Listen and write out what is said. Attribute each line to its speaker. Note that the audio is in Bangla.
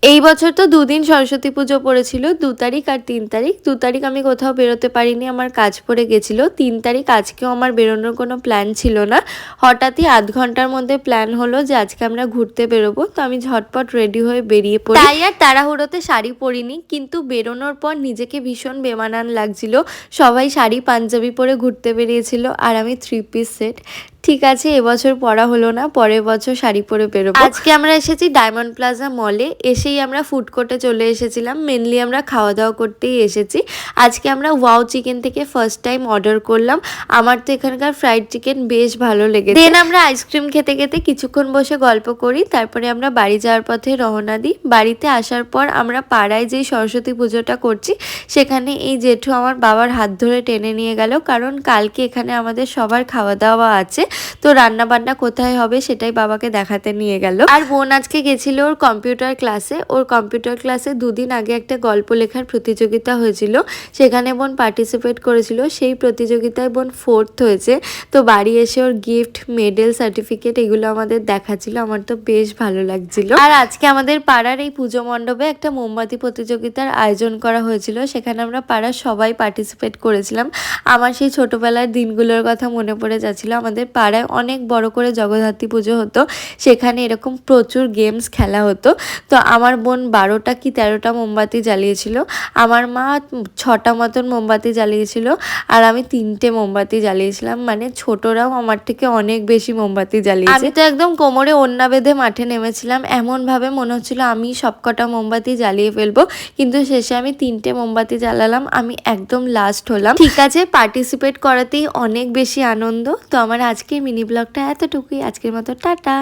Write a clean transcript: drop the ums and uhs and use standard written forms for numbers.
Speaker 1: এই বছর তো দুদিন সরস্বতী পুজো পড়েছিল, 2 তারিখ আর 3 তারিখ। 2 তারিখ আমি কোথাও বেরোতে পারিনি, আমার কাজ পড়ে গেছিল। 3 তারিখ আজকেও আমার বেরোনোর কোনো প্ল্যান ছিল না, হঠাৎই আধ ঘন্টার মধ্যে প্ল্যান হলো যে আজকে আমরা ঘুরতে বেরোবো। তো আমি ঝটপট রেডি হয়ে বেরিয়ে পড়ি। তাই আর তাড়াহুড়োতে শাড়ি পরিনি, কিন্তু বেরোনোর পর নিজেকে ভীষণ বেমানান লাগছিল। সবাই শাড়ি পাঞ্জাবি পরে ঘুরতে বেরিয়েছিল আর আমি 3 পিস সেট। ঠিক আছে, এবছর পরা হলো না, পরের বছর শাড়ি পরে বেরোবো। আজকে আমরা এসেছি ডায়মন্ড প্লাজা মলে। এসেই আমরা ফুড কোর্টে চলে এসেছিলাম, মেনলি আমরা খাওয়া দাওয়া করতেই এসেছি। আজকে আমরা ওয়াও চিকেন থেকে ফার্স্ট টাইম অর্ডার করলাম। আমার তো এখানকার ফ্রাইড চিকেন বেশ ভালো লেগেছে। দেন আমরা আইসক্রিম খেতে খেতে কিছুক্ষণ বসে গল্প করি, তারপরে আমরা বাড়ি যাওয়ার পথে রওনা দিই। বাড়িতে আসার পর আমরা পাড়ায় যেই সরস্বতী পুজোটা করছি সেখানে এই জেঠু আমার বাবার হাত ধরে টেনে নিয়ে গেল, কারণ কালকে এখানে আমাদের সবার খাওয়া দাওয়া আছে। তো রান্না বান্না কোথায় হবে সেটাই বাবাকে দেখাতে নিয়ে গেল। আর বোন আজকে গেছিল ওর কম্পিউটার ক্লাসে। ওর কম্পিউটার ক্লাসে 2 দিন আগে একটা গল্প লেখার প্রতিযোগিতা হয়েছিল, সেখানে বোন পার্টিসিপেট করেছিল। সেই প্রতিযোগিতায় বোন 4th হয়েছে। তো বাড়ি এসে ওর গিফট, মেডেল, সার্টিফিকেট এগুলো আমাদের দেখাচ্ছিল। আমার তো বেশ ভালো লাগছিল। আর আজকে আমাদের পাড়ার এই পুজো মণ্ডপে একটা মোমবাতি প্রতিযোগিতার আয়োজন করা হয়েছিল, সেখানে আমরা পাড়ার সবাই পার্টিসিপেট করেছিলাম। আমার সেই ছোটবেলার দিনগুলোর কথা মনে পড়ে যাচ্ছিল। আমাদের পাড়ায় অনেক বড় করে জগদ্ধাত্রী পুজো হতো, সেখানে এরকম প্রচুর গেমস খেলা হতো। তো আমার বোন 12টা কি 13টা মোমবাতি জ্বালিয়েছিল, আমার মা 6টা মতন মোমবাতি জ্বালিয়েছিল, আর আমি 3টে মোমবাতি জ্বালিয়েছিলাম। মানে ছোটরাও আমার থেকে অনেক বেশি মোমবাতি জ্বালিয়েছে। আমি তো একদম কোমরে ওড়না বেঁধে মাঠে নেমেছিলাম, এমন ভাবে মনে হচ্ছিল আমি সবকটা মোমবাতি জ্বালিয়ে ফেলবো, কিন্তু শেষে আমি 3টে মোমবাতি জ্বালালাম। আমি একদম লাস্ট হলাম। ঠিক আছে, পার্টিসিপেট করাতেই অনেক বেশি আনন্দ। তো আমার আজকের মিনি ব্লগটা এতটুকুই। আজকের মতো টাটা।